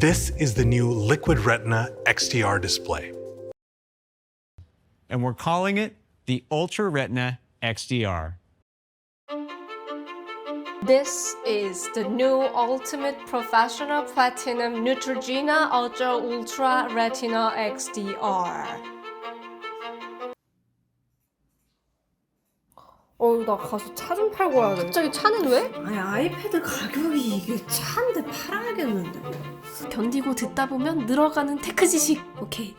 This is the new Liquid Retina XDR display. And we're calling it the Ultra Retina XDR. This is the new Ultimate Professional Platinum Neutrogena Ultra Retina XDR. 나 가서 차 좀 팔고 와야 돼. 갑자기 차는 왜? 아니 아이패드 가격이 이게 차인데 팔아야겠는데 뭐. 견디고 듣다 보면 늘어가는 테크 지식. 오케이.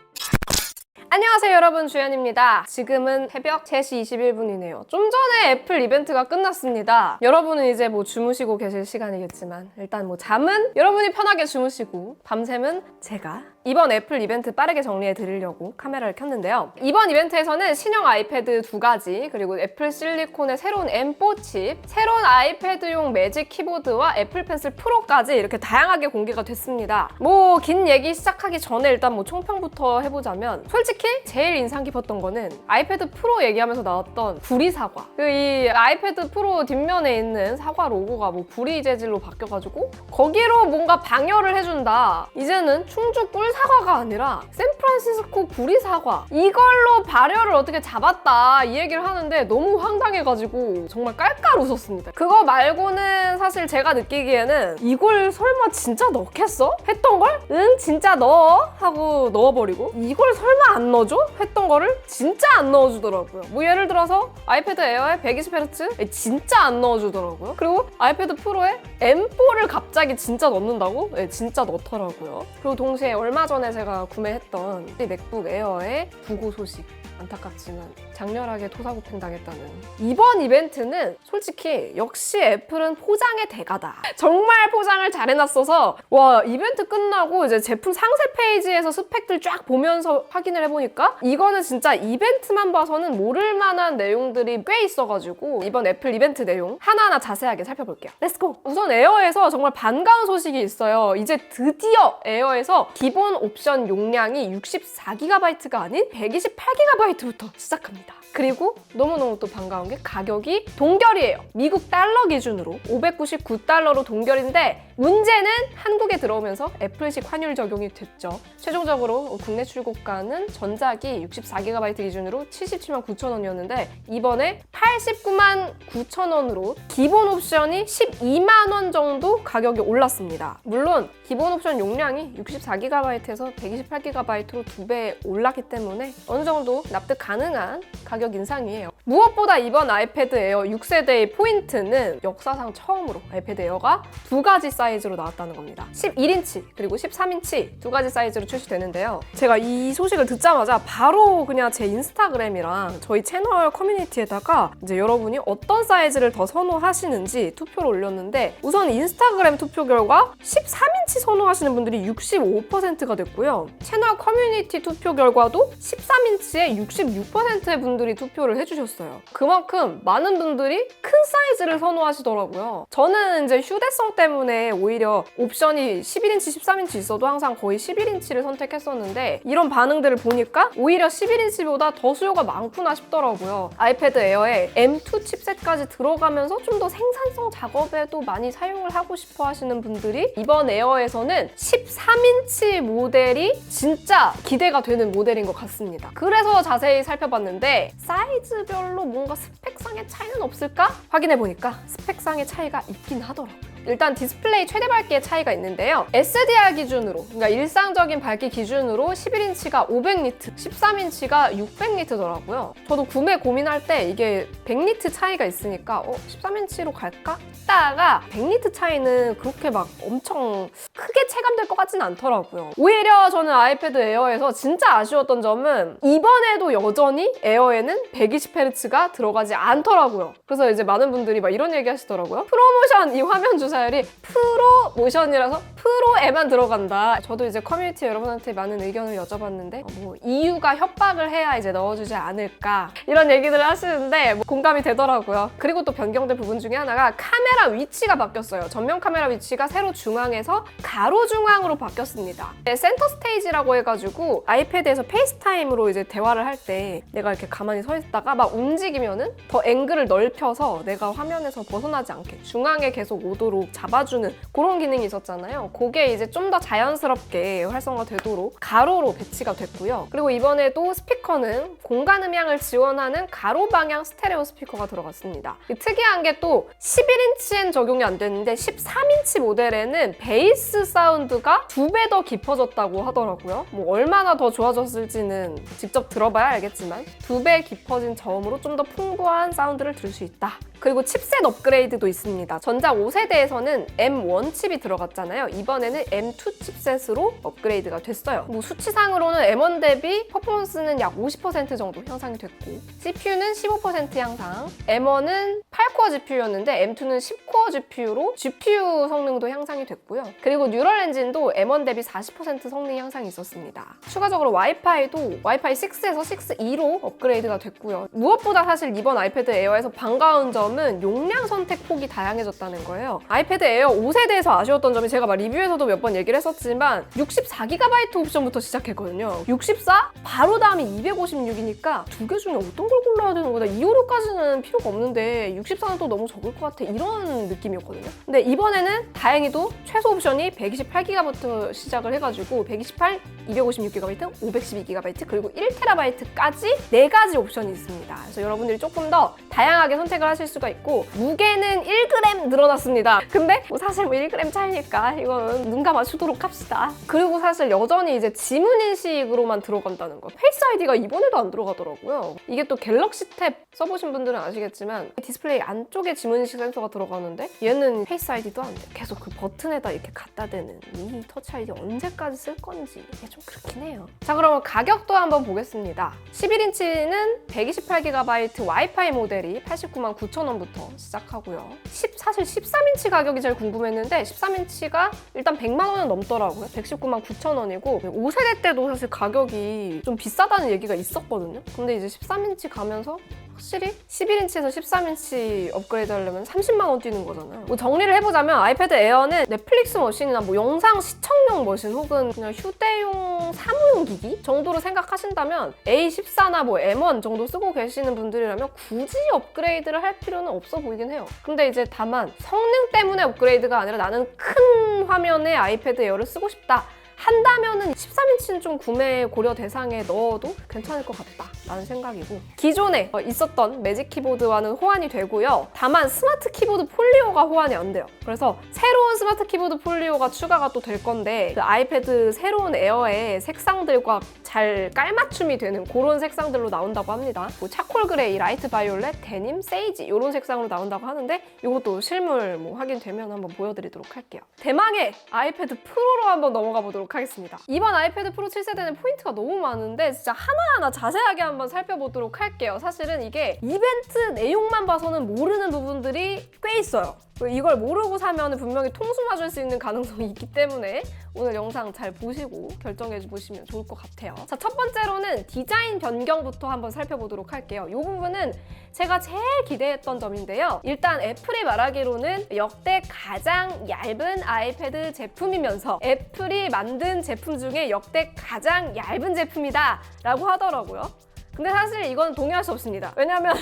안녕하세요 여러분, 주연입니다. 지금은 새벽 3시 21분이네요. 좀 전에 애플 이벤트가 끝났습니다. 여러분은 이제 뭐 주무시고 계실 시간이겠지만 일단 뭐 잠은 여러분이 편하게 주무시고 밤샘은 제가 이번 애플 이벤트 빠르게 정리해 드리려고 카메라를 켰는데요. 이번 이벤트에서는 신형 아이패드 2가지, 그리고 애플 실리콘의 새로운 M4 칩, 새로운 아이패드용 매직 키보드와 애플 펜슬 프로까지 이렇게 다양하게 공개가 됐습니다. 뭐 긴 얘기 시작하기 전에 일단 뭐 총평부터 해보자면, 솔직히 제일 인상 깊었던 거는 아이패드 프로 얘기하면서 나왔던 구리 사과. 이 아이패드 프로 뒷면에 있는 사과 로고가 뭐 구리 재질로 바뀌어가지고 거기로 뭔가 방열을 해준다. 이제는 충주 꿀 사과가 아니라 샌프란시스코 구리 사과, 이걸로 발열을 어떻게 잡았다 이 얘기를 하는데 너무 황당해가지고 정말 깔깔 웃었습니다. 그거 말고는 사실 제가 느끼기에는 이걸 설마 진짜 넣겠어? 했던 걸? 응 진짜 넣어 하고 넣어버리고, 이걸 설마 안 넣어줘? 했던 거를 진짜 안 넣어주더라고요. 뭐 예를 들어서 아이패드 에어에 120Hz? 진짜 안 넣어주더라고요. 그리고 아이패드 프로에 M4를 갑자기 진짜 넣는다고? 네, 진짜 넣더라고요. 그리고 동시에 얼마 전에 제가 구매했던 이 맥북 에어의 부고 소식, 안타깝지만 장렬하게 토사구팽 당했다는. 이번 이벤트는 솔직히 역시 애플은 포장의 대가다. 정말 포장을 잘 해놨어서 와, 이벤트 끝나고 이제 제품 상세 페이지에서 스펙들 쫙 보면서 확인을 해보니까 이거는 진짜 이벤트만 봐서는 모를 만한 내용들이 꽤 있어가지고 이번 애플 이벤트 내용 하나하나 자세하게 살펴볼게요. 렛츠고! 우선 에어에서 정말 반가운 소식이 있어요. 이제 드디어 에어에서 기본 옵션 용량이 64GB가 아닌 128GB부터 시작합니다. 그리고 너무너무 또 반가운 게 가격이 동결이에요. 미국 달러 기준으로 599달러로 동결인데, 문제는 한국에 들어오면서 애플식 환율 적용이 됐죠. 최종적으로 국내 출고가는 전작이 64GB 기준으로 77만 9천 원이었는데 이번에 89만 9천 원으로 기본 옵션이 12만 원 정도 가격이 올랐습니다. 물론 기본 옵션 용량이 64GB에서 128GB로 2배 올랐기 때문에 어느 정도 납득 가능한 가격 인상이에요. 무엇보다 이번 아이패드 에어 6세대의 포인트는 역사상 처음으로 아이패드 에어가 두 가지 사이즈로 나왔다는 겁니다. 11인치 그리고 13인치 두 가지 사이즈로 출시되는데요. 제가 이 소식을 듣자마자 바로 그냥 제 인스타그램이랑 저희 채널 커뮤니티에다가 이제 여러분이 어떤 사이즈를 더 선호하시는지 투표를 올렸는데, 우선 인스타그램 투표 결과 13인치 선호하시는 분들이 65%가 됐고요. 채널 커뮤니티 투표 결과도 13인치에 66%의 분들이 투표를 해주셨어요. 그만큼 많은 분들이 큰 사이즈를 선호하시더라고요. 저는 이제 휴대성 때문에 오히려 옵션이 11인치, 13인치 있어도 항상 거의 11인치를 선택했었는데, 이런 반응들을 보니까 오히려 11인치보다 더 수요가 많구나 싶더라고요. 아이패드 에어에 M2 칩셋까지 들어가면서 좀 더 생산성 작업에도 많이 사용을 하고 싶어 하시는 분들이 이번 에어에서는 13인치 모델이 진짜 기대가 되는 모델인 것 같습니다. 그래서 자세히 살펴봤는데 사이즈별로 뭔가 스펙상의 차이는 없을까? 확인해보니까 스펙상의 차이가 있긴 하더라고요. 일단 디스플레이 최대 밝기의 차이가 있는데요. SDR 기준으로, 그러니까 일상적인 밝기 기준으로 11인치가 500니트, 13인치가 600니트더라고요. 저도 구매 고민할 때 이게 100니트 차이가 있으니까 13인치로 갈까? 했다가 100니트 차이는 그렇게 막 엄청 크게 체감될 것 같진 않더라고요. 오히려 저는 아이패드 에어에서 진짜 아쉬웠던 점은 이번에도 여전히 에어에는 120Hz가 들어가지 않더라고요. 그래서 이제 많은 분들이 막 이런 얘기 하시더라고요. 프로모션 이 화면 주사율이 프로모션이라서 프로에만 들어간다. 저도 이제 커뮤니티 여러분한테 많은 의견을 여쭤봤는데 뭐 이유가 협박을 해야 이제 넣어주지 않을까 이런 얘기들을 하시는데 뭐 공감이 되더라고요. 그리고 또 변경된 부분 중에 하나가 카메라 위치가 바뀌었어요. 전면 카메라 위치가 세로 중앙에서 가로 중앙으로 바뀌었습니다. 센터 스테이지라고 해가지고 아이패드에서 페이스타임으로 이제 대화를 할 때 내가 이렇게 가만히 서 있다가 막 움직이면은 더 앵글을 넓혀서 내가 화면에서 벗어나지 않게 중앙에 계속 오도록 위로 잡아주는 그런 기능이 있었잖아요. 그게 이제 좀 더 자연스럽게 활성화되도록 가로로 배치가 됐고요. 그리고 이번에도 스피커는 공간 음향을 지원하는 가로 방향 스테레오 스피커가 들어갔습니다. 특이한 게 또 11인치엔 적용이 안 됐는데 13인치 모델에는 베이스 사운드가 2배 더 깊어졌다고 하더라고요. 뭐 얼마나 더 좋아졌을지는 직접 들어봐야 알겠지만 2배 깊어진 저음으로 좀 더 풍부한 사운드를 들을 수 있다. 그리고 칩셋 업그레이드도 있습니다. 전작 5세대에서는 M1 칩이 들어갔잖아요. 이번에는 M2 칩셋으로 업그레이드가 됐어요. 뭐 수치상으로는 M1 대비 퍼포먼스는 약 50% 정도 향상이 됐고 CPU는 15% 향상, M1은 8코어 GPU였는데 M2는 10코어 GPU로 GPU 성능도 향상이 됐고요. 그리고 뉴럴 엔진도 M1 대비 40% 성능 향상이 있었습니다. 추가적으로 와이파이도 와이파이 6에서 6E로 업그레이드가 됐고요. 무엇보다 사실 이번 아이패드 에어에서 반가운 점은 용량 선택 폭이 다양해졌다는 거예요. 아이패드 에어 5세대에서 아쉬웠던 점이 제가 막 리뷰에서도 몇 번 얘기를 했었지만 64GB 옵션부터 시작했거든요. 64? 바로 다음이 256이니까 두 개 중에 어떤 걸 골라야 되는 거다. 256까지는 필요가 없는데 64는 또 너무 적을 것 같아. 이런 느낌이었거든요. 근데 이번에는 다행히도 최소 옵션이 128GB부터 시작을 해가지고 128, 256GB, 512GB 그리고 1TB까지 4가지 옵션이 있습니다. 그래서 여러분들이 조금 더 다양하게 선택을 하실 수가 있고 무게는 1g 늘어났습니다. 근데 뭐 사실 뭐 1g 차이니까 이건 눈 감아주도록 합시다. 그리고 사실 여전히 이제 지문 인식으로만 들어간다는 거. 페이스 아이디가 이번에도 안 들어가더라고요. 이게 또 갤럭시 탭 써보신 분들은 아시겠지만 디스플레이 안쪽에 지문 인식 센서가 들어가는데 얘는 페이스 아이디도 안 돼. 계속 그 버튼에다 이렇게 갖다 대는 이 터치 아이디 언제까지 쓸 건지 이게 좀 그렇긴 해요. 자, 그러면 가격도 한번 보겠습니다. 11인치는 128GB 와이파이 모델이 899,900원부터 시작하고요. 사실 13인치 가격이 제일 궁금했는데 13인치가 일단 100만 원은 넘더라고요. 119,900원이고 5세대 때도 사실 가격이 좀 비싸다는 얘기가 있었거든요. 근데 이제 13인치 가면서 확실히 11인치에서 13인치 업그레이드 하려면 30만 원 뛰는 거잖아요. 뭐 정리를 해보자면 아이패드 에어는 넷플릭스 머신이나 뭐 영상 시청용 머신 혹은 그냥 휴대용 사무용 기기 정도로 생각하신다면 A14나 뭐 M1 정도 쓰고 계시는 분들이라면 굳이 업그레이드를 할 필요는 없어 보이긴 해요. 근데 이제 다만 성능 때문에 업그레이드가 아니라 나는 큰 화면의 아이패드 에어를 쓰고 싶다 한다면은 13인치는 좀 구매 고려 대상에 넣어도 괜찮을 것 같다 라는 생각이고 기존에 있었던 매직 키보드와는 호환이 되고요. 다만 스마트 키보드 폴리오가 호환이 안 돼요. 그래서 새로운 스마트 키보드 폴리오가 추가가 또 될 건데 그 아이패드 새로운 에어의 색상들과 잘 깔맞춤이 되는 그런 색상들로 나온다고 합니다. 뭐 차콜 그레이, 라이트 바이올렛, 데님, 세이지 이런 색상으로 나온다고 하는데 이것도 실물 뭐 확인되면 한번 보여드리도록 할게요. 대망의 아이패드 프로로 한번 넘어가 보도록 하겠습니다. 이번 아이패드 프로 7세대는 포인트가 너무 많은데 진짜 하나하나 자세하게 한번 살펴보도록 할게요. 사실은 이게 이벤트 내용만 봐서는 모르는 부분들이 꽤 있어요. 이걸 모르고 사면 분명히 통수 맞을 수 있는 가능성이 있기 때문에 오늘 영상 잘 보시고 결정해 보시면 좋을 것 같아요. 자, 첫 번째로는 디자인 변경부터 한번 살펴보도록 할게요. 이 부분은 제가 제일 기대했던 점인데요. 일단 애플이 말하기로는 역대 가장 얇은 아이패드 제품이면서 애플이 만든 제품 중에 역대 가장 얇은 제품이다 라고 하더라고요. 근데 사실 이건 동의할 수 없습니다. 왜냐하면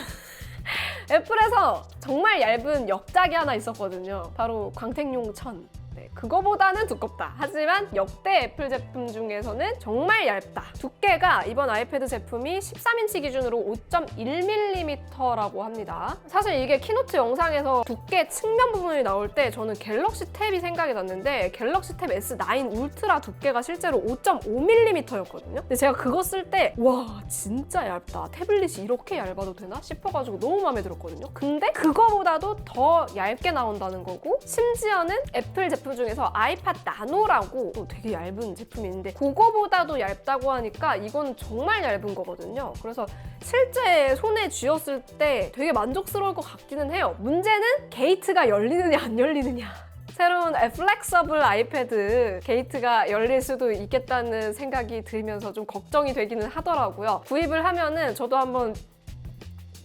애플에서 정말 얇은 역작이 하나 있었거든요. 바로 광택용 1000. 그거보다는 두껍다. 하지만 역대 애플 제품 중에서는 정말 얇다. 두께가 이번 아이패드 제품이 13인치 기준으로 5.1mm라고 합니다. 사실 이게 키노트 영상에서 두께 측면 부분이 나올 때 저는 갤럭시 탭이 생각이 났는데 갤럭시 탭 S9 울트라 두께가 실제로 5.5mm였거든요. 근데 제가 그거 쓸 때 와 진짜 얇다. 태블릿이 이렇게 얇아도 되나 싶어가지고 너무 마음에 들었거든요. 근데 그거보다도 더 얇게 나온다는 거고 심지어는 애플 제품 중에서 아이팟 나노라고 또 되게 얇은 제품이 있는데 그거보다도 얇다고 하니까 이건 정말 얇은 거거든요. 그래서 실제 손에 쥐었을 때 되게 만족스러울 것 같기는 해요. 문제는 게이트가 열리느냐 안 열리느냐. 새로운 플렉서블 아이패드 게이트가 열릴 수도 있겠다는 생각이 들면서 좀 걱정이 되기는 하더라고요. 구입을 하면은 저도 한번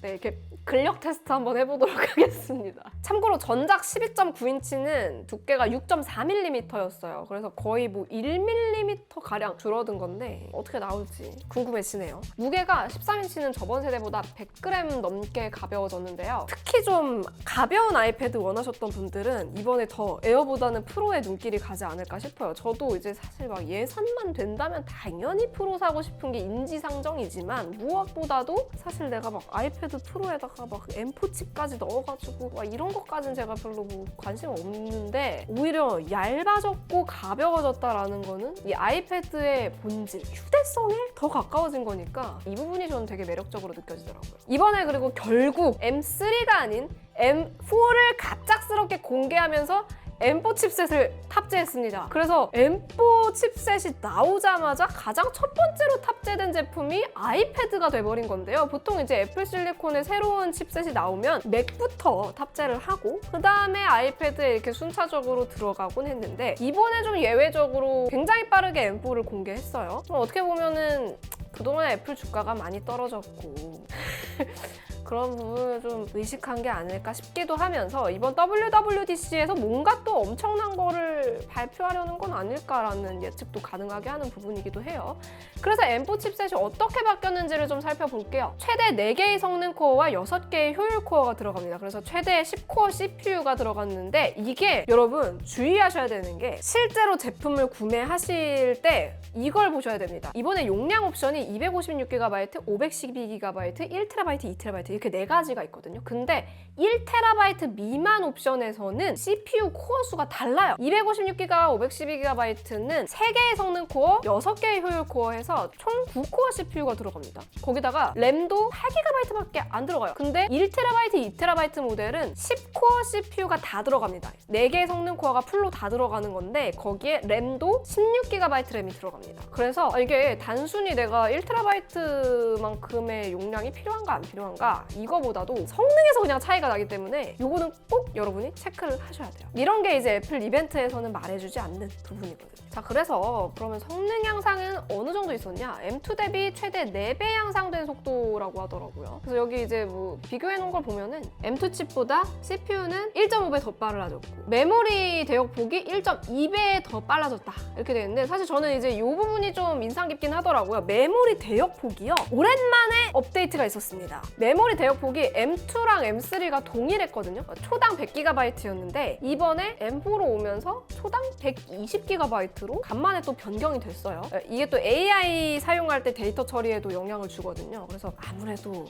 이렇게 근력 테스트 한번 해보도록 하겠습니다. 참고로 전작 12.9인치는 두께가 6.4mm였어요. 그래서 거의 뭐 1mm 가량 줄어든 건데 어떻게 나올지 궁금해지네요. 무게가 13인치는 저번 세대보다 100g 넘게 가벼워졌는데요. 특히 좀 가벼운 아이패드 원하셨던 분들은 이번에 더 에어보다는 프로의 눈길이 가지 않을까 싶어요. 저도 이제 사실 막 예산만 된다면 당연히 프로 사고 싶은 게 인지상정이지만 무엇보다도 사실 내가 막 아이패드 프로에다가 막 M4 칩까지 넣어가지고 막 이런 것까지는 제가 별로 뭐 관심 없는데 오히려 얇아졌고 가벼워졌다라는 거는 이 아이패드의 본질, 휴대성에 더 가까워진 거니까 이 부분이 저는 되게 매력적으로 느껴지더라고요. 이번에 그리고 결국 M3가 아닌 M4를 갑작스럽게 공개하면서 M4 칩셋을 탑재했습니다. 그래서 M4 칩셋이 나오자마자 가장 첫 번째로 탑재된 제품이 아이패드가 돼버린 건데요. 보통 이제 애플 실리콘의 새로운 칩셋이 나오면 맥부터 탑재를 하고 그 다음에 아이패드에 이렇게 순차적으로 들어가곤 했는데 이번에 좀 예외적으로 굉장히 빠르게 M4를 공개했어요. 어떻게 보면은 그동안 애플 주가가 많이 떨어졌고 그런 부분을 좀 의식한 게 아닐까 싶기도 하면서 이번 WWDC에서 뭔가 또 엄청난 거를 발표하려는 건 아닐까라는 예측도 가능하게 하는 부분이기도 해요. 그래서 M4 칩셋이 어떻게 바뀌었는지를 좀 살펴볼게요. 최대 4개의 성능 코어와 6개의 효율 코어가 들어갑니다. 그래서 최대 10코어 CPU가 들어갔는데 이게 여러분 주의하셔야 되는 게 실제로 제품을 구매하실 때 이걸 보셔야 됩니다. 이번에 용량 옵션이 256GB, 512GB, 1TB, 2TB 이렇게 4가지가 있거든요. 근데 1TB 미만 옵션에서는 CPU 코어 수가 달라요. 256GB, 512GB는 3개의 성능 코어, 6개의 효율 코어 해서 총 9코어 CPU가 들어갑니다. 거기다가 램도 8GB밖에 안 들어가요. 근데 1TB, 2TB 모델은 10코어 CPU가 다 들어갑니다. 4개의 성능 코어가 풀로 다 들어가는 건데 거기에 램도 16GB 램이 들어갑니다. 그래서 이게 단순히 내가 1TB만큼의 용량이 필요한가 안 필요한가 이거보다도 성능에서 그냥 차이가 나기 때문에 이거는 꼭 여러분이 체크를 하셔야 돼요. 이런 게 이제 애플 이벤트에서는 말해주지 않는 부분이거든요. 자, 그래서 그러면 성능 향상은 어느 정도 있었냐? M2 대비 최대 4배 향상된 속도라고 하더라고요. 그래서 여기 이제 뭐 비교해 놓은 걸 보면은 M2 칩보다 CPU는 1.5배 더 빨라졌고 메모리 대역폭이 1.2배 더 빨라졌다 이렇게 되는데 사실 저는 이제 이 부분이 좀 인상 깊긴 하더라고요. 메모리 대역폭이요. 오랜만에 업데이트가 있었습니다. 메모리 대역폭이 M2랑 M3가 동일했거든요. 초당 100GB였는데 이번에 M4로 오면서 초당 120GB로 간만에 또 변경이 됐어요. 이게 또 AI 사용할 때 데이터 처리에도 영향을 주거든요. 그래서 아무래도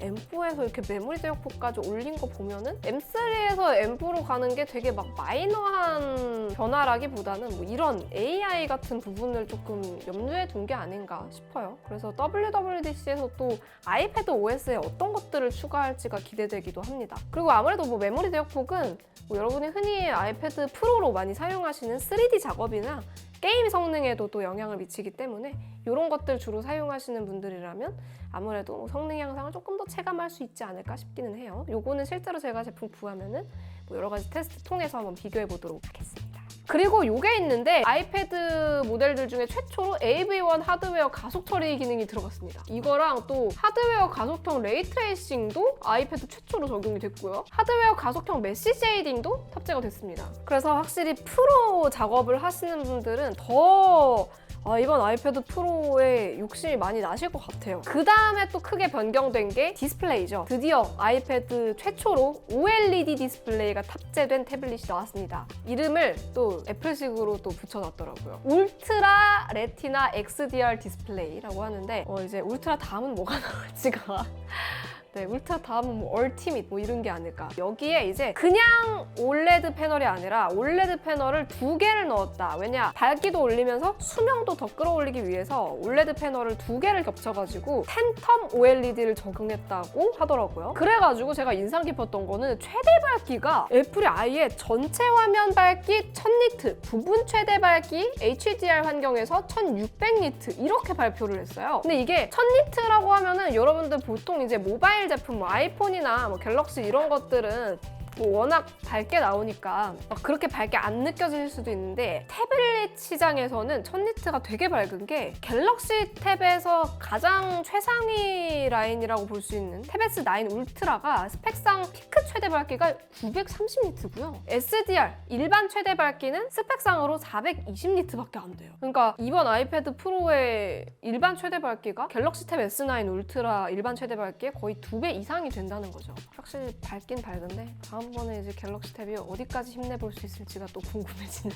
M4에서 이렇게 메모리 대역폭까지 올린 거 보면은 M3에서 M4로 가는 게 되게 막 마이너한 변화라기보다는 뭐 이런 AI 같은 부분을 조금 염두에 둔 게 아닌가 싶어요. 그래서 WWDC에서 또 아이패드 OS에 어떤 것들을 추가할지가 기대되기도 합니다. 그리고 아무래도 뭐 메모리 대역폭은 뭐 여러분이 흔히 아이패드 프로로 많이 사용하시는 3D 작업이나 게임 성능에도 또 영향을 미치기 때문에 이런 것들 주로 사용하시는 분들이라면 아무래도 성능 향상을 조금 더 체감할 수 있지 않을까 싶기는 해요. 요거는 실제로 제가 제품 구하면은 뭐 여러 가지 테스트 통해서 한번 비교해 보도록 하겠습니다. 그리고 요게 있는데 아이패드 모델들 중에 최초로 AV1 하드웨어 가속 처리 기능이 들어갔습니다. 이거랑 또 하드웨어 가속형 레이트레이싱도 아이패드 최초로 적용이 됐고요. 하드웨어 가속형 메시 쉐이딩도 탑재가 됐습니다. 그래서 확실히 프로 작업을 하시는 분들은 더 이번 아이패드 프로에 욕심이 많이 나실 것 같아요. 그 다음에 또 크게 변경된 게 디스플레이죠. 드디어 아이패드 최초로 OLED 디스플레이가 탑재된 태블릿이 나왔습니다. 이름을 또 애플식으로 또 붙여놨더라고요. 울트라 레티나 XDR 디스플레이라고 하는데 이제 울트라 다음은 뭐가 나올지가 네, 울트라 다음은 뭐 얼티밋 뭐 이런 게 아닐까. 여기에 이제 그냥 올레드 패널이 아니라 올레드 패널을 2개를 넣었다. 왜냐? 밝기도 올리면서 수명도 더 끌어올리기 위해서 올레드 패널을 2개를 겹쳐가지고 팬텀 OLED를 적용했다고 하더라고요. 그래가지고 제가 인상 깊었던 거는 최대 밝기가 애플이 아예 전체 화면 밝기 1000니트, 부분 최대 밝기 HDR 환경에서 1600니트 이렇게 발표를 했어요. 근데 이게 1000니트라고 하면은 여러분들 보통 이제 모바일 제품 뭐 아이폰이나 뭐 갤럭시 이런 것들은 뭐 워낙 밝게 나오니까 막 그렇게 밝게 안 느껴질 수도 있는데 태블릿 시장에서는 1000니트가 되게 밝은 게 갤럭시 탭에서 가장 최상위 라인이라고 볼 수 있는 탭 S9 울트라가 스펙상 피크 최대 밝기가 930니트고요. SDR 일반 최대 밝기는 스펙상으로 420니트밖에 안 돼요. 그러니까 이번 아이패드 프로의 일반 최대 밝기가 갤럭시 탭 S9 울트라 일반 최대 밝기의 거의 2배 이상이 된다는 거죠. 확실히 밝긴 밝은데 다음번에 이제 갤럭시 탭이 어디까지 힘내볼 수 있을지가 또 궁금해지는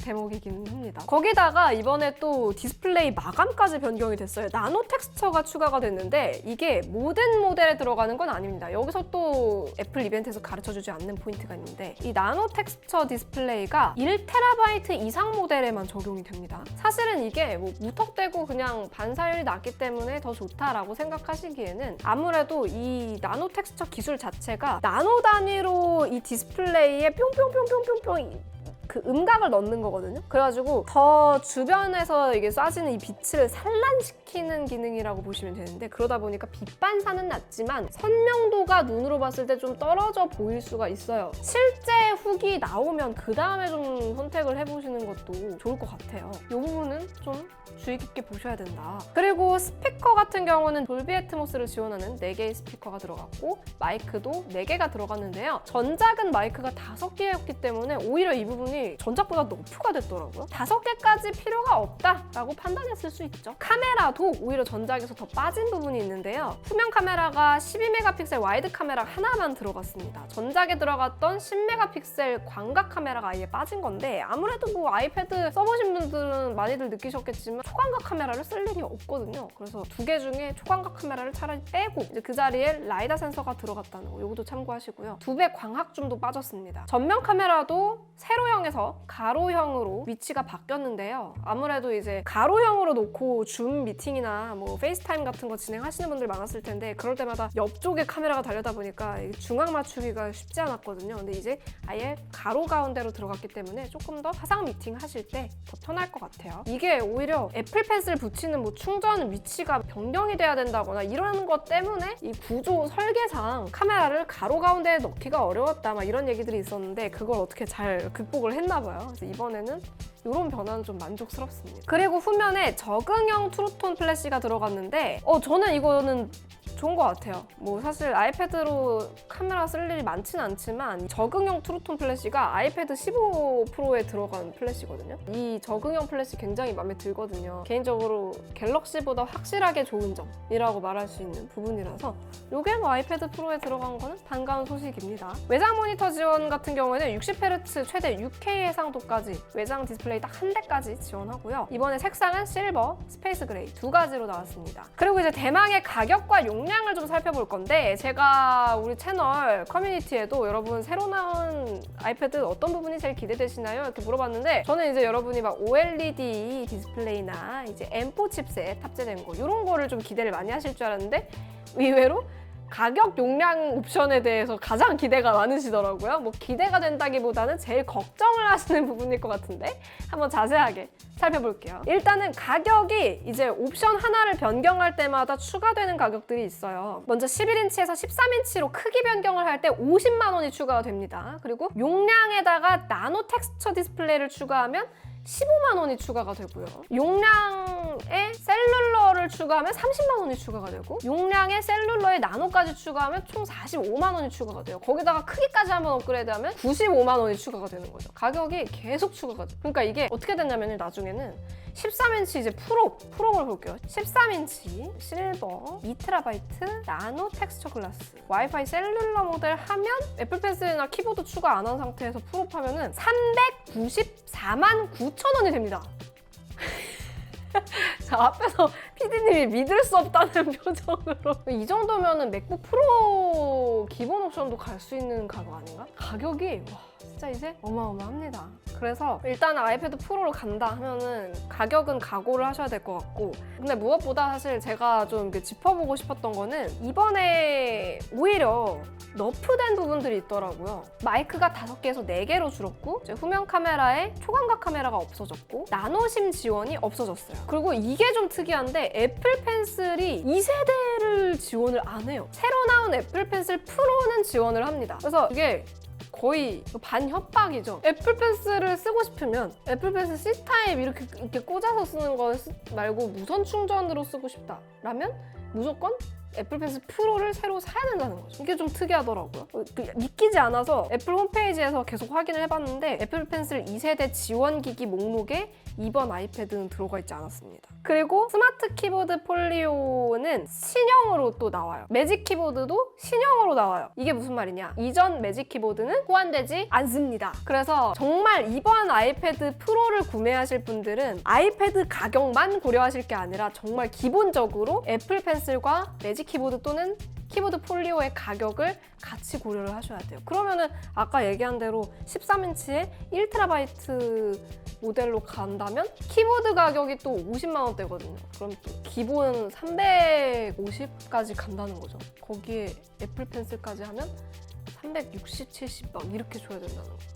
대목이기는 합니다. 거기다가 이번에 또 디스플레이 마감까지 변경이 됐어요. 나노 텍스처가 추가가 됐는데 이게 모든 모델에 들어가는 건 아닙니다. 여기서 또 애플 이벤트에서 가르쳐주지 않는 포인트가 있는데 이 나노 텍스처 디스플레이가 1TB 이상 모델에만 적용이 됩니다. 사실은 이게 뭐 무턱대고 그냥 반사율이 낮기 때문에 더 좋다라고 생각하시기에는 아무래도 이 나노 텍스처 기술 자체가 나노 단위로 이 디스플레이에 뿅뿅뿅뿅뿅뿅 그 음각을 넣는 거거든요. 그래가지고 더 주변에서 이게 쏴지는 이 빛을 산란시키는 기능이라고 보시면 되는데 그러다 보니까 빛 반사는 낮지만 선명도가 눈으로 봤을 때 좀 떨어져 보일 수가 있어요. 실제 후기 나오면 그 다음에 좀 선택을 해보시는 것도 좋을 것 같아요. 이 부분은 좀 주의 깊게 보셔야 된다. 그리고 스피커 같은 경우는 돌비 애트모스를 지원하는 4개의 스피커가 들어갔고 마이크도 4개가 들어갔는데요. 전작은 마이크가 5개였기 때문에 오히려 이 부분이 전작보다 너프가 됐더라고요. 5개까지 필요가 없다라고 판단했을 수 있죠. 카메라도 오히려 전작에서 더 빠진 부분이 있는데요. 후면 카메라가 12메가픽셀 와이드 카메라 하나만 들어갔습니다. 전작에 들어갔던 10메가픽셀 광각 카메라가 아예 빠진 건데 아무래도 뭐 아이패드 써보신 분들은 많이들 느끼셨겠지만 초광각 카메라를 쓸 일이 없거든요. 그래서 2개 중에 초광각 카메라를 차라리 빼고 이제 그 자리에 라이다 센서가 들어갔다는 거 이것도 참고하시고요. 2배 광학줌도 빠졌습니다. 전면 카메라도 세로형에서 가로형으로 위치가 바뀌었는데요. 아무래도 이제 가로형으로 놓고 줌 미팅이나 뭐 페이스타임 같은 거 진행하시는 분들 많았을 텐데 그럴 때마다 옆쪽에 카메라가 달려다 보니까 중앙 맞추기가 쉽지 않았거든요. 근데 이제 아예 가로 가운데로 들어갔기 때문에 조금 더 화상 미팅 하실 때 더 편할 것 같아요. 이게 오히려 애플 펜슬 붙이는 뭐 충전 위치가 변경이 돼야 된다거나 이런 것 때문에 이 구조 설계상 카메라를 가로 가운데에 넣기가 어려웠다 막 이런 얘기들이 있었는데 그걸 어떻게 잘 극복을 했나 봐요. 그래서 이번에는 이런 변화는 좀 만족스럽습니다. 그리고 후면에 적응형 트루톤 플래시가 들어갔는데 저는 이거는 좋은 것 같아요. 뭐 사실 아이패드로 카메라 쓸 일이 많지는 않지만 적응형 트루톤 플래시가 아이패드 15 프로에 들어간 플래시거든요. 이 적응형 플래시 굉장히 마음에 들거든요. 개인적으로 갤럭시보다 확실하게 좋은 점이라고 말할 수 있는 부분이라서 이게 뭐 아이패드 프로에 들어간 거는 반가운 소식입니다. 외장 모니터 지원 같은 경우에는 60Hz 최대 6K 해상도까지 외장 디스플레이 딱 한 대까지 지원하고요. 이번에 색상은 실버, 스페이스 그레이 2가지로 나왔습니다. 그리고 이제 대망의 가격과 용량을 좀 살펴볼 건데 제가 우리 채널 커뮤니티에도 여러분 새로 나온 아이패드 어떤 부분이 제일 기대되시나요? 이렇게 물어봤는데 저는 이제 여러분이 막 OLED 디스플레이나 이제 M4 칩셋 탑재된 거 이런 거를 좀 기대를 많이 하실 줄 알았는데 의외로 가격 용량 옵션에 대해서 가장 기대가 많으시더라고요. 뭐 기대가 된다기보다는 제일 걱정을 하시는 부분일 것 같은데 한번 자세하게 살펴볼게요. 일단은 가격이 이제 옵션 하나를 변경할 때마다 추가되는 가격들이 있어요. 먼저 11인치에서 13인치로 크기 변경을 할 때 50만 원이 추가가 됩니다. 그리고 용량에다가 나노 텍스처 디스플레이를 추가하면 15만 원이 추가가 되고요. 용량에 셀룰러를 추가하면 30만 원이 추가가 되고 용량에 셀룰러에 나노까지 추가하면 총 45만 원이 추가가 돼요. 거기다가 크기까지 한번 업그레이드하면 95만 원이 추가가 되는 거죠. 가격이 계속 추가가 돼요. 그러니까 이게 어떻게 됐냐면 나중에는 13인치 이제 프로를 볼게요. 13인치 실버 2TB 나노 텍스처 글라스 와이파이 셀룰러 모델 하면 애플 펜슬이나 키보드 추가 안 한 상태에서 프로하면은 394만 9천 원이 됩니다. 자, 앞에서 PD님이 믿을 수 없다는 표정으로 이 정도면은 맥북 프로 기본 옵션도 갈 수 있는 가격 아닌가? 가격이 와 진짜 이제 어마어마합니다. 그래서 일단 아이패드 프로로 간다 하면은 가격은 각오를 하셔야 될 것 같고 근데 무엇보다 사실 제가 좀 짚어보고 싶었던 거는 이번에 오히려 너프된 부분들이 있더라고요. 마이크가 5개에서 4개로 줄었고 이제 후면 카메라에 초광각 카메라가 없어졌고 나노심 지원이 없어졌어요. 그리고 이게 좀 특이한데 애플 펜슬이 2세대를 지원을 안 해요. 새로 나온 애플 펜슬 프로는 지원을 합니다. 그래서 이게 거의 반협박이죠. 애플 펜슬을 쓰고 싶으면 애플 펜슬 C타입 이렇게 꽂아서 쓰는 거 말고 무선 충전으로 쓰고 싶다라면 무조건 애플 펜슬 프로를 새로 사야 된다는 거죠. 이게 좀 특이하더라고요. 믿기지 않아서 애플 홈페이지에서 계속 확인을 해봤는데 애플 펜슬 2세대 지원기기 목록에 이번 아이패드는 들어가 있지 않았습니다. 그리고 스마트 키보드 폴리오는 신형으로 또 나와요. 매직 키보드도 신형으로 나와요. 이게 무슨 말이냐? 이전 매직 키보드는 호환되지 않습니다. 그래서 정말 이번 아이패드 프로를 구매하실 분들은 아이패드 가격만 고려하실 게 아니라 정말 기본적으로 애플 펜슬과 매직 키보드 또는 키보드 폴리오의 가격을 같이 고려를 하셔야 돼요. 그러면은 아까 얘기한 대로 13인치에 1TB 모델로 간다면 키보드 가격이 또 50만 원대거든요. 그럼 또 기본 350까지 간다는 거죠. 거기에 애플 펜슬까지 하면 360, 70 막 이렇게 줘야 된다는 거죠.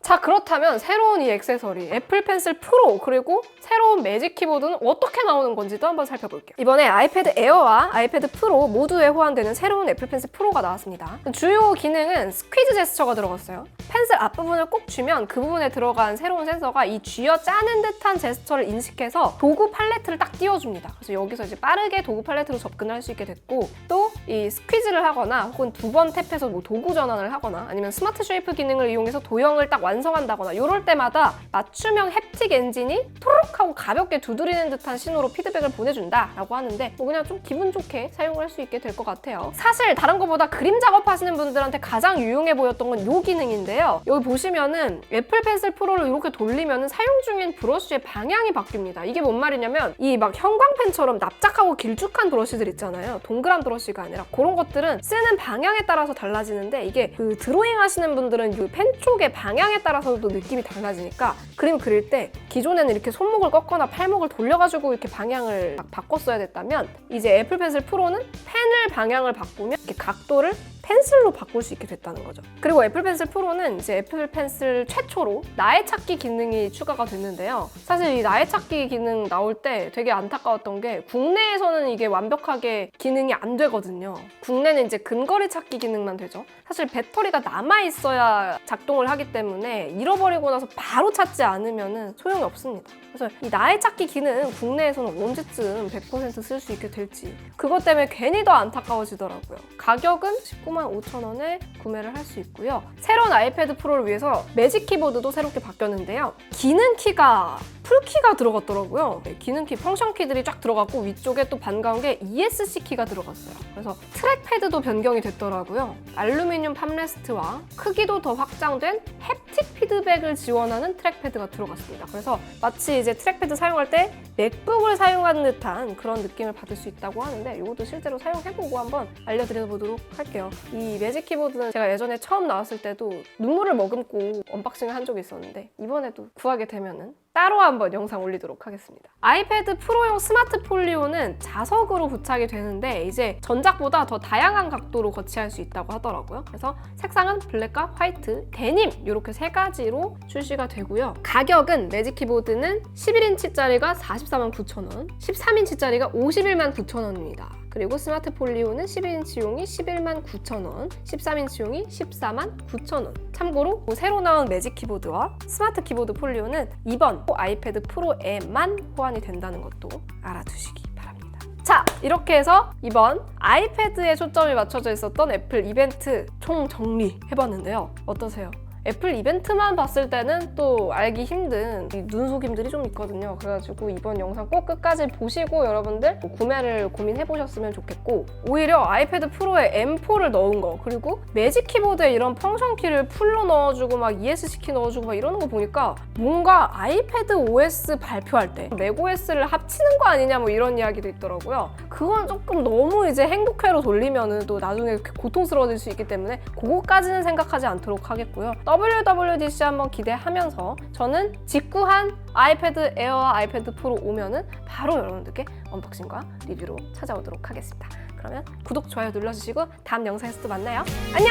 자, 그렇다면 새로운 이 액세서리 애플 펜슬 프로 그리고 새로운 매직 키보드는 어떻게 나오는 건지도 한번 살펴볼게요. 이번에 아이패드 에어와 아이패드 프로 모두에 호환되는 새로운 애플 펜슬 프로가 나왔습니다. 주요 기능은 스퀴즈 제스처가 들어갔어요. 펜슬 앞부분을 꼭 쥐면 그 부분에 들어간 새로운 센서가 이 쥐어 짜는 듯한 제스처를 인식해서 도구 팔레트를 딱 띄워줍니다. 그래서 여기서 이제 빠르게 도구 팔레트로 접근할 수 있게 됐고 또 이 스퀴즈를 하거나 혹은 두 번 탭해서 뭐 도구 전환을 하거나 아니면 스마트 쉐이프 기능을 이용해서 도형을 딱 완성한다거나 이럴 때마다 맞춤형 햅틱 엔진이 토록 하고 가볍게 두드리는 듯한 신호로 피드백을 보내준다라고 하는데 뭐 그냥 좀 기분 좋게 사용할 수 있게 될 것 같아요. 사실 다른 것보다 그림 작업하시는 분들한테 가장 유용해 보였던 건 이 기능인데요. 여기 보시면은 애플 펜슬 프로를 이렇게 돌리면은 사용 중인 브러쉬의 방향이 바뀝니다. 이게 뭔 말이냐면 이 막 형광펜처럼 납작하고 길쭉한 브러쉬들 있잖아요. 동그란 브러쉬가 아니라 그런 것들은 쓰는 방향에 따라서 달라지는데 이게 그 드로잉 하시는 분들은 이 펜 쪽의 방향에 따라서도 느낌이 달라지니까 그림 그릴 때 기존에는 이렇게 손목을 꺾거나 팔목을 돌려가지고 이렇게 방향을 막 바꿨어야 됐다면 이제 애플 펜슬 프로는 펜을 방향을 바꾸면 이렇게 각도를 펜슬로 바꿀 수 있게 됐다는 거죠. 그리고 애플 펜슬 프로는 이제 애플 펜슬 최초로 나의 찾기 기능이 추가가 됐는데요. 사실 이 나의 찾기 기능 나올 때 되게 안타까웠던 게 국내에서는 이게 완벽하게 기능이 안 되거든요. 국내는 이제 근거리 찾기 기능만 되죠. 사실 배터리가 남아있어야 작동을 하기 때문에 잃어버리고 나서 바로 찾지 않으면 소용이 없습니다. 그래서 이 나의 찾기 기능 국내에서는 언제쯤 100% 쓸 수 있게 될지 그것 때문에 괜히 더 안타까워지더라고요. 가격은 195,000원에 구매를 할 수 있고요. 새로운 아이패드 프로를 위해서 매직 키보드도 새롭게 바뀌었는데요. 기능 키가 풀키가 들어갔더라고요. 기능키, 펑션 키들이 쫙 들어갔고 위쪽에 또 반가운 게 ESC 키가 들어갔어요. 그래서 트랙패드도 변경이 됐더라고요. 알루미늄 팜레스트와 크기도 더 확장된 햅틱 피드백을 지원하는 트랙패드가 들어갔습니다. 그래서 마치 이제 트랙패드 사용할 때 맥북을 사용하는 듯한 그런 느낌을 받을 수 있다고 하는데 이것도 실제로 사용해보고 한번 알려드려보도록 할게요. 이 매직 키보드는 제가 예전에 처음 나왔을 때도 눈물을 머금고 언박싱을 한 적이 있었는데 이번에도 구하게 되면은 따로 한번 영상 올리도록 하겠습니다. 아이패드 프로용 스마트 폴리오는 자석으로 부착이 되는데 이제 전작보다 더 다양한 각도로 거치할 수 있다고 하더라고요. 그래서 색상은 블랙과 화이트, 데님 이렇게 세 가지로 출시가 되고요. 가격은 매직 키보드는 11인치짜리가 449,000원, 13인치짜리가 519,000원입니다. 그리고 스마트 폴리오는 11인치용이 119,000원, 13인치용이 149,000원. 참고로 새로 나온 매직 키보드와 스마트 키보드 폴리오는 이번 아이패드 프로에만 호환이 된다는 것도 알아두시기 바랍니다. 자, 이렇게 해서 이번 아이패드에 초점이 맞춰져 있었던 애플 이벤트 총 정리해봤는데요. 어떠세요? 애플 이벤트만 봤을 때는 또 알기 힘든 눈속임들이 좀 있거든요. 그래가지고 이번 영상 꼭 끝까지 보시고 여러분들 구매를 고민해보셨으면 좋겠고 오히려 아이패드 프로에 M4를 넣은 거 그리고 매직 키보드에 이런 펑션 키를 풀로 넣어주고 막 ESC 키 넣어주고 막 이러는 거 보니까 뭔가 아이패드 OS 발표할 때 맥OS를 합치는 거 아니냐 뭐 이런 이야기도 있더라고요. 그건 조금 너무 이제 행복회로 돌리면은 또 나중에 고통스러워질 수 있기 때문에 그거까지는 생각하지 않도록 하겠고요. WWDC 한번 기대하면서 저는 직구한 아이패드 에어와 아이패드 프로 오면은 바로 여러분들께 언박싱과 리뷰로 찾아오도록 하겠습니다. 그러면 구독, 좋아요 눌러주시고 다음 영상에서 또 만나요. 안녕!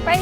바이!